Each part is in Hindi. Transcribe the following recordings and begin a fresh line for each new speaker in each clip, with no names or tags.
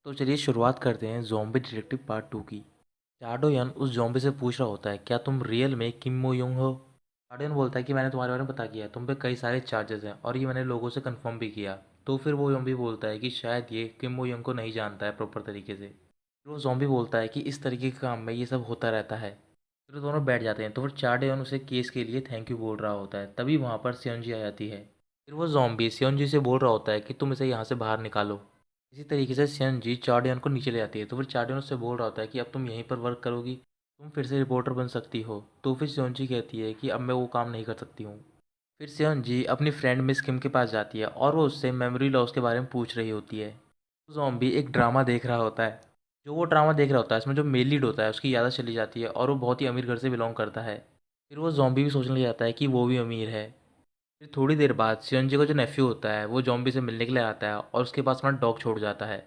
तो चलिए शुरुआत करते हैं ज़ॉम्बी डिटेक्टिव पार्ट 2 की। चाडोयन उस ज़ॉम्बी से पूछ रहा होता है, क्या तुम रियल में किम मो युंग हो? चाडोयन बोलता है कि मैंने तुम्हारे बारे में पता किया है, तुम पे कई सारे चार्जेस हैं और ये मैंने लोगों से कंफर्म भी किया। तो फिर वो ज़ॉम्बी बोलता है कि शायद ये किम मो युंग को नहीं जानता है प्रॉपर तरीके से। फिर वो ज़ॉम्बी बोलता है कि इस तरीके के काम में ये सब होता रहता है। फिर वो दोनों बैठ जाते हैं, तो फिर चाडोयन उसे केस के लिए थैंक यू बोल रहा होता है। तभी वहाँ पर सियोंजी आ जाती है। फिर वो ज़ॉम्बी सियोंजी से बोल रहा होता है कि तुम इसे यहाँ से बाहर निकालो। इसी तरीके से सियनजी चार्डियन को नीचे ले आती है, तो फिर चार्डियन उससे बोल रहा होता है कि अब तुम यहीं पर वर्क करोगी, तुम फिर से रिपोर्टर बन सकती हो। तो फिर सियनजी कहती है कि अब मैं वो काम नहीं कर सकती हूँ। फिर सियनजी अपनी फ्रेंड मिस किम के पास जाती है और वो उससे मेमोरी लॉस के बारे में पूछ रही होती है। ज़ॉम्बी एक ड्रामा देख रहा होता है। जो वो ड्रामा देख रहा होता है इसमें जो मेल लीड होता है उसकी यादें चली जाती है और वो बहुत ही अमीर घर से बिलोंग करता है। फिर वो ज़ॉम्बी भी सोचने लग जाता है कि वो भी अमीर है। फिर थोड़ी देर बाद सियनजी का जो नेफ्यू होता है वो ज़ॉम्बी से मिलने के लिए आता है और उसके पास अपना डॉग छोड़ जाता है।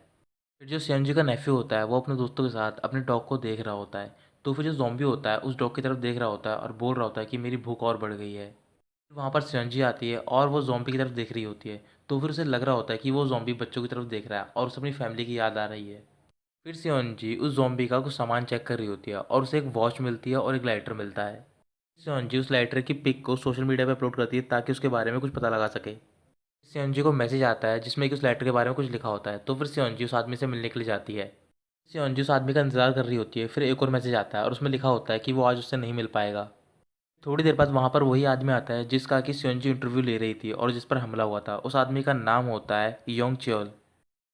फिर जो सेंजी का नेफ्यू होता है वो अपने दोस्तों के साथ अपने डॉग को देख रहा होता है। तो फिर जो ज़ॉम्बी होता है उस डॉग की तरफ देख रहा होता है और बोल रहा होता है कि मेरी भूख और बढ़ गई है। फिर वहाँ पर सेंजी आती है और वो ज़ॉम्बी की तरफ देख रही होती है। तो फिर उसे लग रहा होता है कि वो ज़ॉम्बी बच्चों की तरफ देख रहा है और उसे अपनी फैमिली की याद आ रही है। फिर सेंजी उस ज़ॉम्बी का कुछ सामान चेक कर रही होती है और उसे एक वॉच मिलती है और एक लाइटर मिलता है। सेंजी उस लाइटर की पिक को सोशल मीडिया पर अपलोड करती है ताकि उसके बारे में कुछ पता लगा सके। सेंजी को मैसेज आता है जिसमें कि उस लेटर के बारे में कुछ लिखा होता है। तो फिर सेंजी उस आदमी से मिलने के लिए जाती है। सेंजी उस आदमी का इंतजार कर रही होती है। फिर एक और मैसेज आता है और उसमें लिखा होता है कि वो आज उससे नहीं मिल पाएगा। थोड़ी देर बाद वहाँ पर वही आदमी आता है जिसका कि सेंजी इंटरव्यू ले रही थी और जिस पर हमला हुआ था। उस आदमी का नाम होता है योंग चोल।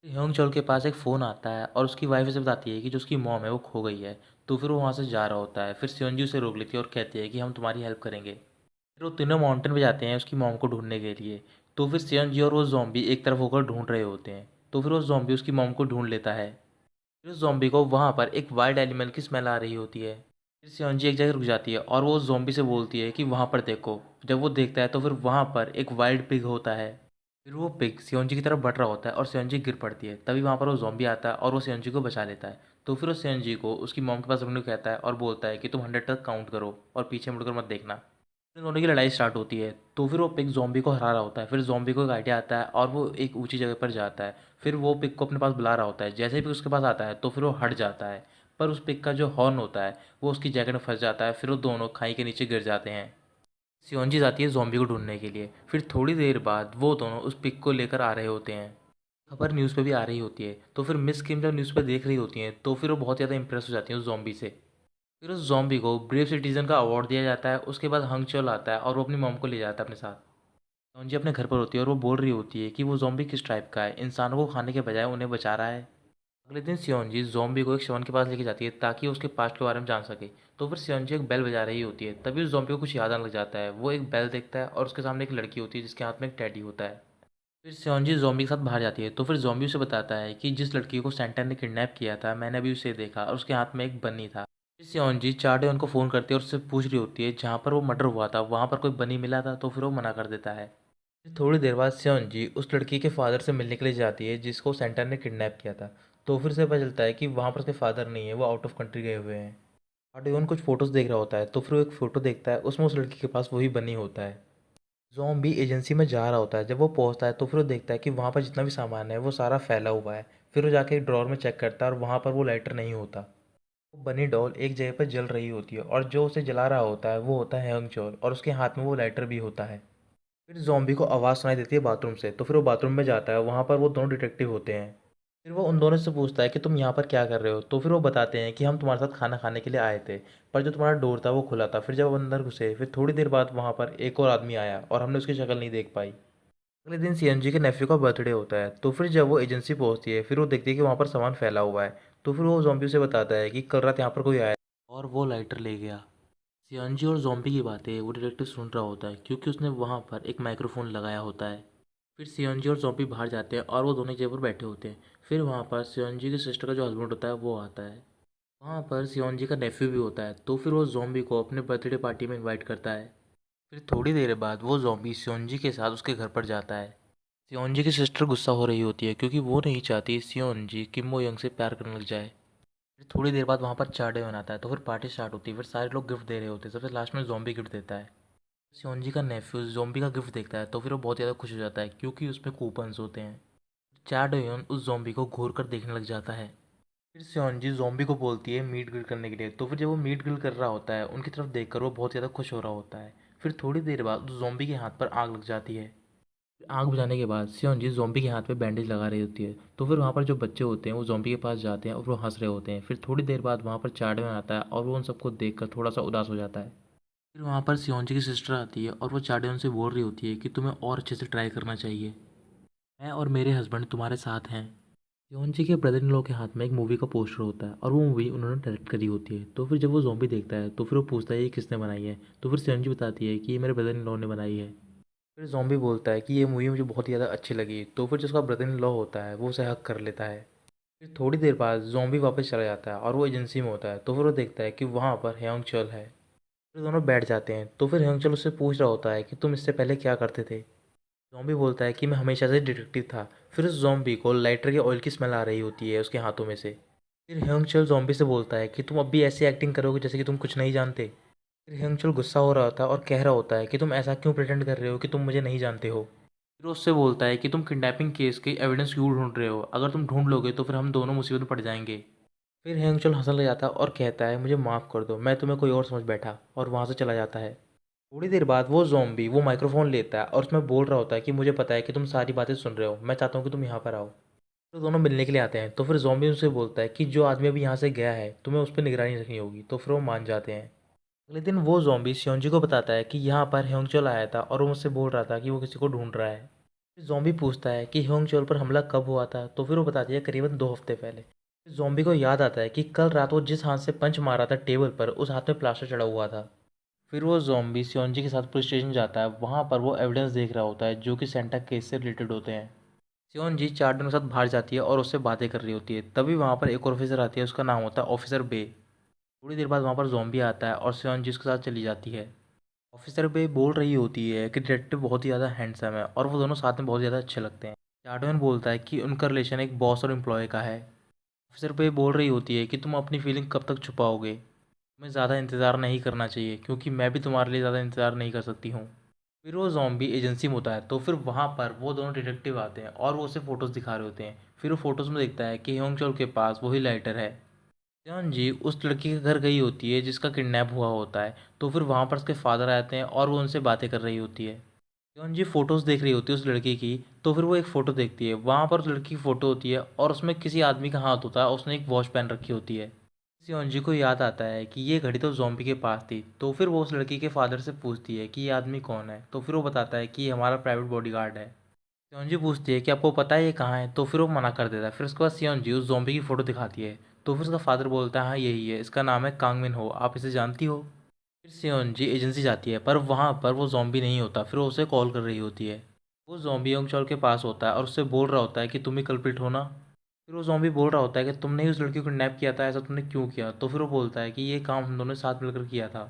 योंग चोल के पास एक फ़ोन आता है और उसकी वाइफ उसे बताती है कि जो उसकी मॉम है वो खो गई है। तो फिर वो वहाँ से जा रहा होता है। फिर सेंजी उसे रोक लेती है और कहती है कि हम तुम्हारी हेल्प करेंगे। फिर वो तीनों माउंटेन पे जाते हैं उसकी मॉम को ढूंढने के लिए। तो फिर सियन और वो ज़ॉम्बी एक तरफ होकर ढूंढ रहे होते हैं। तो फिर वो ज़ॉम्बी उसकी मॉम को ढूंढ लेता है। फिर उस ज़ॉम्बी को वहाँ पर एक वाइल्ड एनिमल की स्मेल आ रही होती है। फिर सियन एक जगह रुक जाती है और वो उस ज़ॉम्बी से बोलती है कि वहाँ पर देखो। जब वो देखता है तो फिर वहाँ पर एक वाइल्ड पिग होता है। फिर वो पिग सियोंजी की तरफ बढ़ रहा होता है और सियोंजी गिर पड़ती है। तभी वहाँ पर वो ज़ॉम्बी आता है और वो सियोंजी को बचा लेता है। तो फिर वो सियोंजी को उसकी मॉम के पास रखने को कहता है और बोलता है कि तुम 100 तक काउंट करो और पीछे मुड़कर मत देखना। इन दोनों की लड़ाई स्टार्ट होती है। तो फिर वो पिग ज़ॉम्बी को हरा रहा होता है। फिर ज़ॉम्बी को एक आइडिया आता है और वो एक ऊंची जगह पर जाता है। फिर वो पिग को अपने पास बुला रहा होता है। जैसे ही पिग उसके पास आता है तो फिर वो हट जाता है। पर उस पिग का जो हॉर्न होता है वो उसकी जैकेट में फंस जाता है। फिर वो दोनों खाई के नीचे गिर जाते हैं। सियोंजी जाती है ज़ॉम्बी को ढूंढने के लिए। फिर थोड़ी देर बाद वो दोनों उस पिग को लेकर आ रहे होते हैं। खबर न्यूज़ पे भी आ रही होती है। तो फिर मिस किम जब न्यूज़ पे देख रही होती हैं तो फिर वो बहुत ज़्यादा इंप्रेस हो जाती हैं उस ज़ॉम्बी से। फिर उस ज़ॉम्बी को ब्रेव सिटीजन का अवार्ड दिया जाता है। उसके बाद हंग चोल आता है और वो अपनी मॉम को ले जाता है अपने साथ। सॉन्जी अपने घर पर होती है और वो बोल रही होती है कि वो ज़ॉम्बी किस टाइप का है, इंसानों को खाने के बजाय उन्हें बचा रहा है। अगले दिन सियोंजी ज़ॉम्बी को एक शवन के पास लेके जाती है ताकि वो उसके पास्ट के बारे में जान सके। तो फिर सियोंजी एक बेल बजा रही होती है। तभी उस ज़ॉम्बी को कुछ याद आने लग जाता है। वो एक बेल देखता है और उसके सामने एक लड़की होती है जिसके हाथ में एक टैडी होता है। फिर सियोंजी ज़ॉम्बी के साथ बाहर जाती है। तो फिर ज़ॉम्बी उसे बताता है कि जिस लड़की को सेंटर ने किडनैप किया था मैंने अभी उसे देखा और उसके हाथ में एक बन्नी था। फिर सियोंजी चार्डे उनको फ़ोन करती है और उससे पूछ रही होती है जहाँ पर वो मर्डर हुआ था वहाँ पर कोई बन्नी मिला था। तो फिर वो मना कर देता है। फिर थोड़ी देर बाद सेओनजी उस लड़की के फादर से मिलने के लिए जाती है जिसको सेंटर ने किडनैप किया था। तो फिर से पता चलता है कि वहाँ पर उसके फादर नहीं है, वो आउट ऑफ कंट्री गए हुए हैं। आर्टियन कुछ फोटोज़ देख रहा होता है। तो फिर वो एक फ़ोटो देखता है, उसमें उस लड़की के पास वही बनी होता है। ज़ॉम्बी एजेंसी में जा रहा होता है। जब वो पहुंचता है तो फिर वो देखता है कि वहाँ पर जितना भी सामान है वो सारा फैला हुआ है। फिर वो जाके एक ड्रॉर में चेक करता है और वहाँ पर वो लाइटर नहीं होता। वो बनी डॉल एक जगह पर जल रही होती है और जो उसे जला रहा होता है वो होता है हंगचोल और उसके हाथ में वो लाइटर भी होता है। फिर ज़ॉम्बी को आवाज़ सुनाई देती है बाथरूम से। तो फिर वो बाथरूम में जाता है, वहाँ पर वो दोनों डिटेक्टिव होते हैं। फिर वो उन दोनों से पूछता है कि तुम यहाँ पर क्या कर रहे हो? तो फिर वो बताते हैं कि हम तुम्हारे साथ खाना खाने के लिए आए थे, पर जो तुम्हारा डोर था वो खुला था। फिर जब वो अंदर घुसे फिर थोड़ी देर बाद वहाँ पर एक और आदमी आया और हमने उसकी शक्ल नहीं देख पाई। अगले दिन सीएनजी के नेफ्यू का बर्थडे होता है। तो फिर जब वो एजेंसी पहुँचती है फिर वो देखती है कि वहाँ पर सामान फैला हुआ है। तो फिर वो ज़ॉम्बी से बताता है कि कल रात यहाँ पर कोई आया और वो लाइटर ले गया। सियांजी और ज़ॉम्बी की बातें वो डिटेक्टिव सुन रहा होता है क्योंकि उसने वहाँ पर एक माइक्रोफोन लगाया होता है। फिर सियांजी और ज़ॉम्बी बाहर जाते हैं और वो दोनों एक जगह पर बैठे होते हैं। फिर वहाँ पर सियांजी की सिस्टर का जो हस्बैंड होता है वो आता है। वहाँ पर सियांजी का नेफ्यू भी होता है। तो फिर वो ज़ॉम्बी को अपने बर्थडे पार्टी में इनवाइट करता है। फिर थोड़ी देर बाद वो ज़ॉम्बी सियोंजी के साथ उसके घर पर जाता है। सियोंजी की सिस्टर गुस्सा हो रही होती है क्योंकि वो नहीं चाहती सियोंजी किम मो यंग से प्यार करने लग जाए। फिर थोड़ी देर बाद वहाँ पर चार्डे बनाता है। तो फिर पार्टी स्टार्ट होती है। फिर सारे लोग गिफ्ट दे रहे होते हैं। सबसे लास्ट में ज़ॉम्बी गिफ्ट देता है। सियोंजी का नेफ्यू ज़ॉम्बी का गिफ्ट देखता है तो फिर वो बहुत ज़्यादा खुश हो जाता है क्योंकि उसमें कूपन्स होते हैं। चा डोयन उस ज़ॉम्बी को घूर कर देखने लग जाता है। फिर सेओनजी ज़ॉम्बी को बोलती है मीट ग्रिल करने के लिए। तो फिर जब वो मीट ग्रिल कर रहा होता है उनकी तरफ देखकर वो बहुत ज़्यादा खुश हो रहा होता है। फिर थोड़ी देर बाद उस ज़ॉम्बी के हाथ पर आग लग जाती है। आग बुझाने के बाद सेओनजी ज़ॉम्बी के हाथ पे बैंडेज लगा रही होती है। तो फिर वहाँ पर जो बच्चे होते हैं वो ज़ॉम्बी के पास जाते हैं और वो हंस रहे होते हैं। फिर थोड़ी देर बाद वहाँ पर चा डोयन आता है और वो उन सबको देखकर थोड़ा सा उदास हो जाता है। फिर वहाँ पर सियोंजी की सिस्टर आती है और वो चाडोन से बोल रही होती है कि तुम्हें और अच्छे से ट्राई करना चाहिए। मैं और मेरे हस्बैंड तुम्हारे साथ हैं। सियोंजी के ब्रदर इन लॉ के हाथ में एक मूवी का पोस्टर होता है और वो मूवी उन्होंने डायरेक्ट करी होती है। तो फिर जब वो ज़ॉम्बी देखता है तो फिर वो पूछता है ये किसने बनाई है। तो फिर सियोंजी बताती है कि ये मेरे ब्रदर इन लॉ ने बनाई है। फिर ज़ॉम्बी बोलता है कि ये मूवी मुझे बहुत ही ज़्यादा अच्छी लगी। तो फिर जिसका ब्रदर इन लॉ होता है वो उसे हक कर लेता है। फिर थोड़ी देर बाद ज़ॉम्बी वापस चला जाता है और वो एजेंसी में होता है। तो फिर वो देखता है कि वहाँ पर ह्योंग चोल है। फिर दोनों बैठ जाते हैं। तो फिर ह्योंग चोल उससे पूछ रहा होता है कि तुम इससे पहले क्या करते थे। ज़ॉम्बी बोलता है कि मैं हमेशा से डिटेक्टिव था। फिर उस ज़ॉम्बी को लाइटर के ऑयल की स्मेल आ रही होती है उसके हाथों में से। फिर ह्योंग-चोल ज़ॉम्बी से बोलता है कि तुम अब भी ऐसी एक्टिंग करोगे जैसे कि तुम कुछ नहीं जानते। फिर ह्योंग-चोल गुस्सा हो रहा होता है और कह रहा होता है कि तुम ऐसा क्यों प्रिटेंड कर रहे हो कि तुम मुझे नहीं जानते हो। फिर वो उससे बोलता है कि तुम किडनैपिंग केस के एविडेंस क्यों ढूंढ रहे हो, अगर तुम ढूंढ लोगे तो फिर हम दोनों मुसीबत में पड़ जाएंगे। फिर ह्योंग-चोल हंसने लग जाता है और कहता है मुझे माफ़ कर दो, मैं तुम्हें कोई और समझ बैठा, और वहाँ से चला जाता है। थोड़ी देर बाद वो ज़ॉम्बी वो माइक्रोफ़ोन लेता है और उसमें बोल रहा होता है कि मुझे पता है कि तुम सारी बातें सुन रहे हो, मैं चाहता हूँ कि तुम यहाँ पर आओ। तो दोनों मिलने के लिए आते हैं। तो फिर ज़ॉम्बी उनसे बोलता है कि जो आदमी अभी यहाँ से गया है तुम्हें उस पर निगरानी रखनी होगी। तो फिर वो मान जाते हैं। अगले दिन वो ज़ॉम्बी सियोंजी को बताता है कि यहाँ पर ह्योंग-चोल आया था और वो मुझसे बोल रहा था कि वो किसी को ढूंढ रहा है। फिर ज़ॉम्बी पूछता है कि ह्योंग-चोल पर हमला कब हुआ था। तो फिर वो बताती है करीबन 2 हफ्ते पहले। फिर ज़ॉम्बी को याद आता है कि कल रात वो जिस हाथ से पंच मारा था टेबल पर, उस हाथ में प्लास्टर चढ़ा हुआ था। फिर वो ज़ॉम्बी सियोंजी के साथ पुलिस स्टेशन जाता है। वहाँ पर वो एविडेंस देख रहा होता है जो कि सेंटा केस से रिलेटेड होते हैं। सियोंजी चार्डन के साथ बाहर जाती है और उससे बातें कर रही होती है। तभी वहाँ पर एक और ऑफिसर आती है, उसका नाम होता है ऑफिसर बे। थोड़ी देर बाद वहाँ पर ज़ॉम्बी आता है और सियोंजी उसके साथ चली जाती है। ऑफिसर बे बोल रही होती है कि डिटेक्टिव बहुत ही ज़्यादा हैंडसम है और वो दोनों साथ में बहुत ज़्यादा अच्छे लगते हैं। चार्डन बोलता है कि उनका रिलेशन एक बॉस और एम्प्लॉय का है। ऑफिसर बे बोल रही होती है कि तुम अपनी फीलिंग कब तक छुपाओगे, तुम्हें ज़्यादा इंतज़ार नहीं करना चाहिए क्योंकि मैं भी तुम्हारे लिए ज़्यादा इंतज़ार नहीं कर सकती हूँ। फिर वो ज़ॉम्बी एजेंसी में होता है। तो फिर वहाँ पर वो दोनों डिटेक्टिव आते हैं और वो उसे फ़ोटोज़ दिखा रहे होते हैं। फिर वो फ़ोटोज़ में देखता है कि ह्योंग चोल के पास वही लाइटर है। सेओन जी उस लड़की के घर गई होती है जिसका किडनैप हुआ होता है। तो फिर वहाँ पर उसके फादर आते हैं और वो उनसे बातें कर रही होती है। सेओन जी फ़ोटोज़ देख रही होती है उस लड़की की। तो फिर वो एक फ़ोटो देखती है, वहाँ पर उस लड़की की फ़ोटो होती है और उसमें किसी आदमी का हाथ होता है, उसने एक वॉच पहन रखी होती है। सियोंजी को याद आता है कि ये घड़ी तो ज़ॉम्बी के पास थी। तो फिर वो उस लड़की के फादर से पूछती है कि ये आदमी कौन है। तो फिर वो बताता है कि ये हमारा प्राइवेट बॉडीगार्ड है। सियोंजी पूछती है कि आपको पता है ये कहाँ है। तो फिर वो मना कर देता है। फिर उसके बाद सियोंजी उस ज़ॉम्बी की फ़ोटो दिखाती है। तो फिर उसका फादर बोलता है हाँ यही है, इसका नाम है कांग मिन हो, आप इसे जानती हो। फिर सियोंजी एजेंसी जाती है पर वहाँ पर वो ज़ॉम्बी नहीं होता। फिर वो उसे कॉल कर रही होती है। वो ज़ॉम्बी योंग चॉल के पास होता है और उससे बोल रहा होता है कि तुम ही कल्प्रिट हो ना। फिर वो ज़ॉम्बी बोल रहा होता है कि तुमने ही उस लड़की को किडनैप किया था, ऐसा तुमने क्यों किया। तो फिर वो बोलता है कि ये काम हम दोनों ने साथ मिलकर किया था।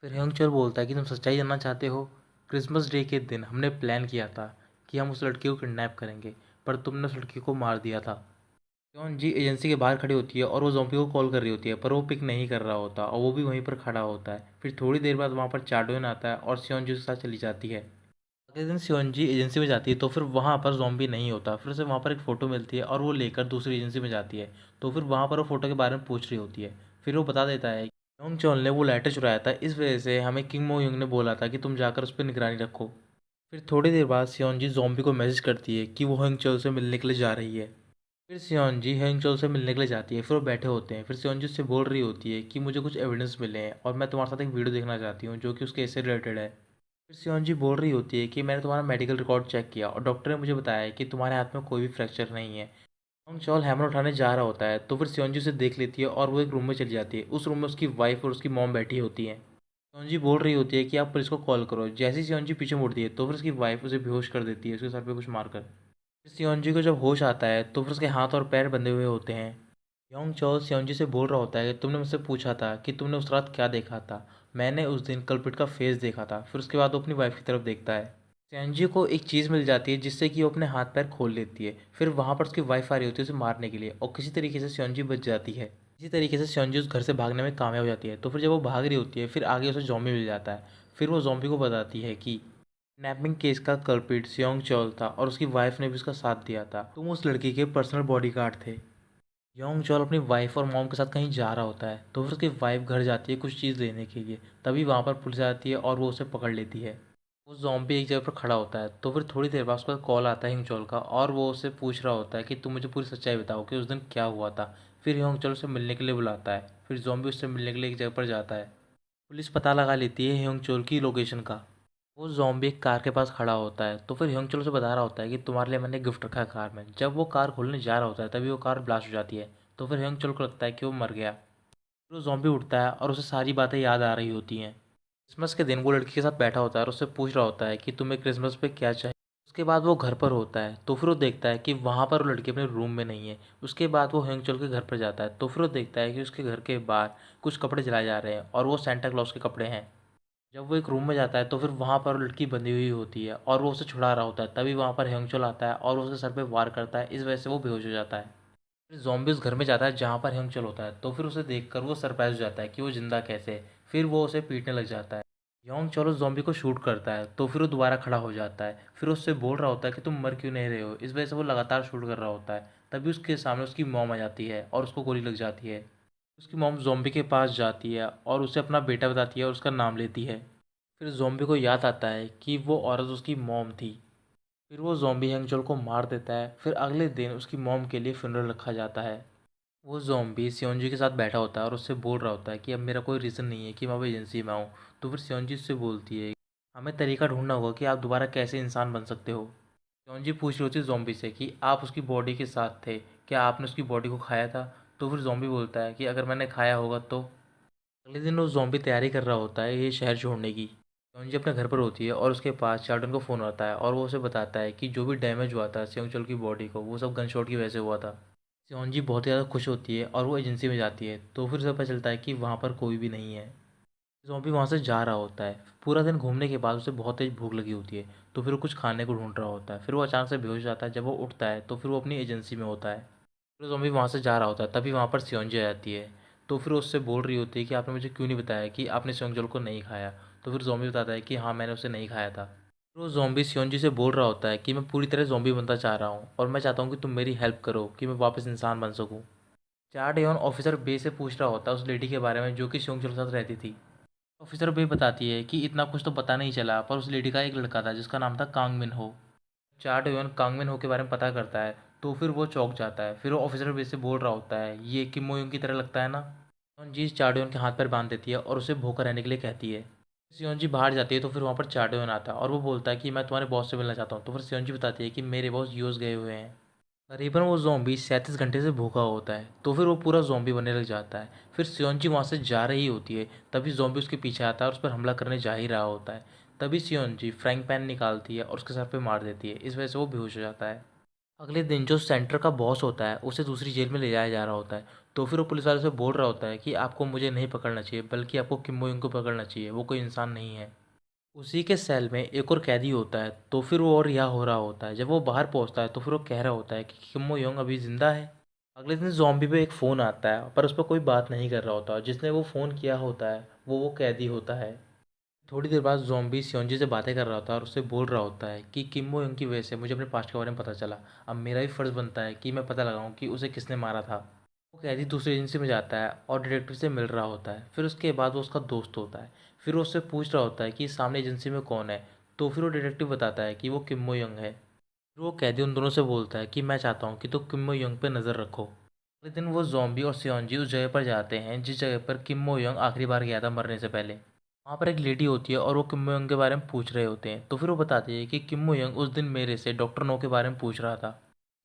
फिर ह्योंग-चोल बोलता है कि तुम सच्चाई जानना चाहते हो। क्रिसमस डे के दिन हमने प्लान किया था कि हम उस लड़की को किडनैप करेंगे, पर तुमने उस लड़की को मार दिया था। ह्योन जी एजेंसी के बाहर खड़ी होती है और वो ज़ॉम्बी को कॉल कर रही होती है पर वो पिक नहीं कर रहा होता और वो भी वहीं पर खड़ा होता है। फिर थोड़ी देर बाद वहाँ पर चाडोन आता है और सियोन जी उसके साथ चली जाती है। अगले दिन सियोन जी एजेंसी में जाती है तो फिर वहाँ पर ज़ॉम्बी नहीं होता। फिर उसे वहाँ पर एक फ़ोटो मिलती है और वो लेकर दूसरी एजेंसी में जाती है। तो फिर वहाँ पर वो फ़ोटो के बारे में पूछ रही होती है। फिर वो बता देता है योंग चोल ने वो लेटर चुराया था, इस वजह से हमें किंग मो युंग ने बोला था कि तुम जाकर उस पर निगरानी रखो। फिर थोड़ी देर बाद सियोंजी ज़ॉम्बी को मैसेज करती है कि वो ह्योंग चोल से मिलने के लिए जा रही है। फिर सियोंजी ह्योंग चोल से मिलने के लिए जाती है। फिर वो बैठे होते हैं। फिर सियोंजी उससे बोल रही होती है कि मुझे कुछ एविडेंस मिले हैं और मैं तुम्हारे साथ एक वीडियो देखना चाहती हूँ जो कि उस केस से रिलेटेड है। फिर सियोंजी बोल रही होती है कि मैंने तुम्हारा मेडिकल रिकॉर्ड चेक किया और डॉक्टर ने मुझे बताया कि तुम्हारे हाथ में कोई भी फ्रैक्चर नहीं है। ह्योंग चोल हैमर उठाने जा रहा होता है तो फिर सियोंजी उसे देख लेती है और वो एक रूम में चली जाती है। उस रूम में उसकी वाइफ और उसकी मॉम बैठी होती हैं। सियोंजी बोल रही होती है कि आप पुलिस को कॉल करो। जैसे ही सियोंजी पीछे मुड़ती है तो फिर उसकी वाइफ उसे बेहोश कर देती है उसके सर पे कुछ मारकर। फिर सियोंजी को जब होश आता है तो फिर उसके हाथ और पैर बंधे हुए होते हैं। योंग चोल सियोंजी से बोल रहा होता है कि तुमने मुझसे पूछा था कि तुमने उस रात क्या देखा था। मैंने उस दिन कल्प्रिट का फेस देखा था। फिर उसके बाद वो अपनी वाइफ की तरफ देखता है। सियोंजी को एक चीज़ मिल जाती है जिससे कि वो अपने हाथ पैर खोल लेती है। फिर वहाँ पर उसकी वाइफ आ रही होती है उसे मारने के लिए और किसी तरीके से सियोंजी बच जाती है। इसी तरीके से सियोंजी उस घर से भागने में कामयाब हो जाती है। तो फिर जब वो भाग रही होती है फिर आगे उसे ज़ॉम्बी मिल जाता है। फिर वो ज़ॉम्बी को बताती है कि किडनैपिंग केस का कल्प्रिट सियोंग चोल था और उसकी वाइफ ने भी उसका साथ दिया था। तुम उस लड़की के पर्सनल बॉडीगार्ड थे। योंग चोल अपनी वाइफ और मॉम के साथ कहीं जा रहा होता है तो फिर उसकी वाइफ घर जाती है कुछ चीज़ लेने के लिए। तभी वहाँ पर पुलिस आती है और वो उसे पकड़ लेती है। वो ज़ॉम्बी एक जगह पर खड़ा होता है तो फिर थोड़ी देर बाद उसका कॉल आता है ह्योंग चोल का और वो उससे पूछ रहा होता है कि तुम मुझे पूरी सच्चाई बताओ कि उस दिन क्या हुआ था। फिर ह्योंग चोल उसे मिलने के लिए बुलाता है। फिर ज़ॉम्बी उससे मिलने के लिए एक जगह पर जाता है। पुलिस पता लगा लेती है ह्योंग चोल की लोकेशन का। वो ज़ॉम्बी एक कार के पास खड़ा होता है तो फिर ह्योंग चोल उसे बता रहा होता है कि तुम्हारे लिए मैंने गिफ्ट रखा है कार में। जब वो कार खोलने जा रहा होता है तभी वो कार ब्लास्ट हो जाती है। तो फिर ह्योंग चोल को लगता है कि वो मर गया। फिर वो ज़ॉम्बी उठता है और उसे सारी बातें याद आ रही होती हैं। क्रिसमस के दिन वो लड़की के साथ बैठा होता है और उससे पूछ रहा होता है कि तुम्हें क्रिसमस पे क्या चाहिए। उसके बाद वो घर पर होता है तो फिर वो देखता है कि वहाँ पर वो लड़की अपने रूम में नहीं है। उसके बाद वो ह्योंग के घर पर जाता है तो फिर वो देखता है कि उसके घर के बाहर कुछ कपड़े जलाए जा रहे हैं और वो सेंटा क्लॉज के कपड़े हैं। जब वो एक रूम में जाता है तो फिर वहाँ पर वो लड़की बंधी हुई होती है और वो उसे छुड़ा रहा होता है। तभी वहाँ पर ह्योंग आता है और उसके सर पे वार करता है। इस वजह से वो बेहोश हो जाता है। फिर ज़ॉम्बी उस घर में जाता है जहाँ पर ह्योंग होता है तो फिर उसे देखकर वो सरप्राइज हो जाता है कि वो जिंदा कैसे है। फिर वो उसे पीटने लग जाता है। ह्योंग उस ज़ॉम्बी को शूट करता है तो फिर वो दोबारा खड़ा हो जाता है। फिर उससे बोल रहा होता है कि तुम मर क्यों नहीं रहे हो। इस वजह से वो लगातार शूट कर रहा होता है। तभी उसके सामने उसकी मॉम आ जाती है और उसको गोली लग जाती है। उसकी मॉम ज़ॉम्बी के पास जाती है और उसे अपना बेटा बताती है और उसका नाम लेती है। फिर ज़ॉम्बी को याद आता है कि वो औरत उसकी मॉम थी। फिर वो ज़ॉम्बी ह्योंग को मार देता है। फिर अगले दिन उसकी मॉम के लिए फ्यूनरल रखा जाता है। वो ज़ॉम्बी सियोंजी के साथ बैठा होता है और उससे बोल रहा होता है कि अब मेरा कोई रीज़न नहीं है कि मैं अब एजेंसी में आऊँ। तो फिर सियोंजी उससे बोलती है हमें तरीका ढूंढना होगा कि आप दोबारा कैसे इंसान बन सकते हो। सियोंजी पूछ रही होती है ज़ॉम्बी से कि आप उसकी बॉडी के साथ थे, क्या आपने उसकी बॉडी को खाया था। तो फिर ज़ॉम्बी बोलता है कि अगर मैंने खाया होगा तो। अगले दिन वो ज़ॉम्बी तैयारी कर रहा होता है ये शहर छोड़ने की। सियोंजी अपने घर पर होती है और उसके पास चार्टन को फ़ोन आता है और वो उसे बताता है कि जो भी डैमेज हुआ था सियोंग की बॉडी को वो सब गन शॉट की वजह से हुआ था। सियोंजी बहुत ज़्यादा खुश होती है और वो एजेंसी में जाती है तो फिर उसे पता चलता है कि वहाँ पर कोई भी नहीं है। ज़ॉम्बी वहाँ से जा रहा होता है। पूरा दिन घूमने के बाद उसे बहुत तेज भूख लगी होती है तो फिर वो कुछ खाने को ढूंढ रहा होता है। फिर वो अचानक से बेहोश हो जाता है। जब वो उठता है तो फिर वो अपनी एजेंसी में होता है। फिर ज़ॉम्बी वहाँ से जा रहा होता है तभी वहाँ पर सियोंजी आ जाती है। तो फिर वो उससे बोल रही होती है कि आपने मुझे क्यों नहीं बताया कि आपने सियोंग को नहीं खाया। तो फिर ज़ॉम्बी बताता है कि हाँ मैंने उसे नहीं खाया था। फिर वो ज़ॉम्बी सियोंजी से बोल रहा होता है कि मैं पूरी तरह ज़ॉम्बी बनना चाह रहा हूँ और मैं चाहता हूँ कि तुम मेरी हेल्प करो कि मैं वापस इंसान बन सकूँ। चार डेवन ऑफिसर बे से पूछ रहा होता है उस लेडी के बारे में जो कि सियोंग के साथ रहती थी। ऑफिसर बे बताती है कि इतना कुछ तो पता नहीं चला पर उस लेडी का एक लड़का था जिसका नाम था कांग मिन हो। चार्ट ह्यून कांग मिन हो के बारे में पता करता है तो फिर वो चौंक जाता है। फिर वो ऑफिसर बे से बोल रहा होता है ये किम मो यूं की तरह लगता है ना। सियोंजी चार्ट के हाथ पैर बांध देती है और उसे भूखा रहने के लिए कहती है। सियोंजी बाहर जाती है तो फिर वहाँ पर चार्ट आता है और वो बोलता है कि मैं तुम्हारे बॉस से मिलना चाहता हूँ। तो फिर सियोंजी बताती है कि मेरे बॉस यूएस गए हुए हैं। करीबन वो ज़ॉम्बी 37 घंटे से भूखा होता है तो फिर वो पूरा ज़ॉम्बी बनने लग जाता है। फिर सियोंजी वहाँ से जा रही होती है तभी ज़ॉम्बी उसके पीछे आता है और उस पर हमला करने जा ही रहा होता है। तभी सियोंजी फ्राइंग पैन निकालती है और उसके सर पे मार देती है। इस वजह से वो बेहोश हो जाता है। अगले दिन जो सेंटर का बॉस होता है उसे दूसरी जेल में ले जाया जा रहा होता है। तो फिर वो पुलिस वाले से बोल रहा होता है कि आपको मुझे नहीं पकड़ना चाहिए बल्कि आपको किम बो यूं को पकड़ना चाहिए, वो कोई इंसान नहीं है। उसी के सेल में एक और कैदी होता है तो फिर वो और रिहा हो रहा होता है। जब वो बाहर पहुंचता है तो फिर वो कह रहा होता है कि किम बो यूं अभी जिंदा है। अगले दिन जॉम्बी पे एक फ़ोन आता है पर उस पर कोई बात नहीं कर रहा होता और जिसने वो फ़ोन किया होता है वो कैदी होता है। थोड़ी देर बाद ज़ॉम्बी सियोंजी से बातें कर रहा होता है और उससे बोल रहा होता है कि किम बो यूं की वजह से मुझे अपने पास्ट के बारे में पता चला। अब मेरा भी फ़र्ज़ बनता है कि मैं पता लगाऊं कि उसे किसने मारा था। वो कैदी दूसरी एजेंसी में जाता है और डिटेक्टिव से मिल रहा होता है। फिर उसके बाद वो उसका दोस्त होता है। फिर वो उससे पूछ रहा होता है कि सामने एजेंसी में कौन है। तो फिर वो डिटेक्टिव बताता है कि वो किम बो यूं है। फिर वो कैदी उन दोनों से बोलता है कि मैं चाहता हूँ कि तुम किम बो यूं पे नज़र रखो। अगले दिन वो ज़ॉम्बी और सियोंजी उस जगह पर जाते हैं जिस जगह पर किम बो यूं आखिरी बार गया था मरने से पहले। वहाँ पर एक लेडी होती है और वो किम मोयोंग के बारे में पूछ रहे होते हैं। तो फिर वो बताती है कि किम मोयोंग उस दिन मेरे से डॉक्टर नो के बारे में पूछ रहा था।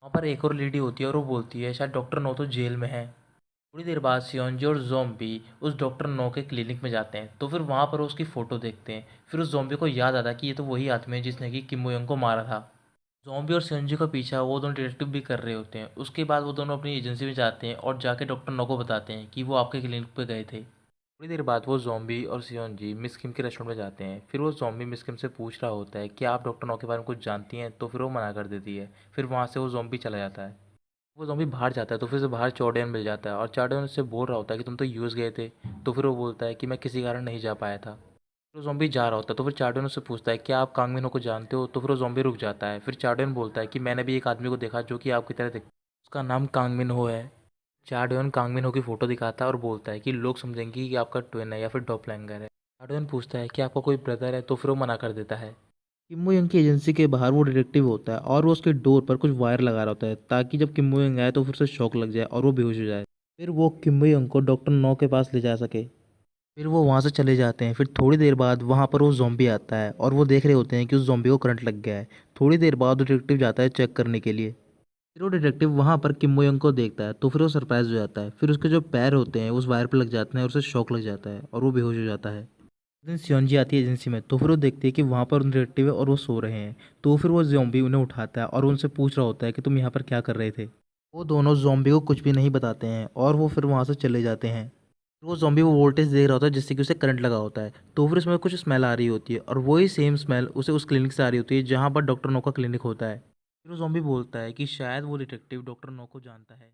वहाँ पर एक और लेडी होती है और वो बोलती है शायद डॉक्टर नो तो जेल में है। थोड़ी देर बाद सियोंजी और जोम्बी उस डॉक्टर नो के क्लिनिक में जाते हैं तो फिर वहाँ पर वो उसकी फ़ोटो देखते हैं। फिर उस जोम्बी को याद आता है कि ये तो वही आदमी है जिसने कि किम मोयोंग को मारा था। जोम्बी और सियोंजी का पीछा वो दोनों डिटेक्टिव भी कर रहे होते हैं। उसके बाद वो दोनों अपनी एजेंसी में जाते हैं और जाके डॉक्टर नो को बताते हैं कि वो आपके क्लिनिक पे गए थे। थोड़ी देर बाद वो ज़ॉम्बी और सियोंजी मिस किम के रेस्टोरेंट में जाते हैं। फिर वो ज़ॉम्बी मिस किम से पूछ रहा होता है कि आप डॉक्टर नो के बारे में कुछ जानती हैं। तो फिर वो मना कर देती है। फिर वहाँ से वो ज़ॉम्बी चला जाता है। वो ज़ॉम्बी बाहर जाता है तो फिर से बाहर चौडेन मिल जाता है और चौडेन उससे बोल रहा होता है कि तुम तो यूएस गए थे। तो फिर वो बोलता है कि मैं किसी कारण नहीं जा पाया था। वो ज़ॉम्बी जा रहा होता है तो फिर चार्डन उससे पूछता है क्या आप कांग मिन हो को जानते हो, तो फिर वो ज़ॉम्बी रुक जाता है। फिर चार्डन बोलता है कि मैंने भी एक आदमी को देखा जो कि आपकी तरह दिखता है, उसका नाम कांग मिन हो है। चार्डन कांग मिन हो की फ़ोटो दिखाता है और बोलता है कि लोग समझेंगे कि आपका ट्विन है या फिर डॉपलैंगर है। चार्डन पूछता है कि आपका कोई ब्रदर है, तो फिर वो मना कर देता है। किम यंग की एजेंसी के बाहर वो डिटेक्टिव होता है और वो उसके डोर पर कुछ वायर लगा रहा होता है ताकि जब किम यंग आए तो फिर उसे शॉक लग जाए और वो बेहोश हो जाए। फिर वो किम यंग को डॉक्टर नो के पास ले जा सके। फिर वो वहाँ से चले जाते हैं। फिर थोड़ी देर बाद वहाँ पर वो ज़ॉम्बी आता है और वो देख रहे होते हैं कि उस ज़ॉम्बी को करंट लग गया है। थोड़ी देर बाद वो डिटेक्टिव जाता है चेक करने के लिए। फिर वो डिटेक्टिव वहाँ पर किम मो यंग को देखता है तो फिर वो सरप्राइज हो जाता है। फिर उसके जो पैर होते हैं उस वायर पर लग जाते हैं और उसे शॉक लग जाता है और वो बेहोश हो जाता है। उस दिन सियोंजी आती है एजेंसी में तो फिर वो देखती है कि वहाँ पर डिटेक्टिव है और वो सो रहे हैं। तो फिर वो ज़ॉम्बी उन्हें उठाता है और उनसे पूछ रहा होता है कि तुम यहाँ पर क्या कर रहे थे। वो दोनों ज़ॉम्बी को कुछ भी नहीं बताते हैं और वो फिर वहाँ से चले जाते हैं। वो ज़ॉम्बी वो वोल्टेज देख रहा होता है जिससे कि उसे करंट लगा होता है। तो फिर उसमें कुछ स्मेल आ रही होती है और वही सेम स्मेल उसे उस क्लिनिक से आ रही होती है जहाँ पर डॉक्टर नो का क्लिनिक होता है। फिर वो ज़ॉम्बी बोलता है कि शायद वो डिटेक्टिव डॉक्टर नो को जानता है।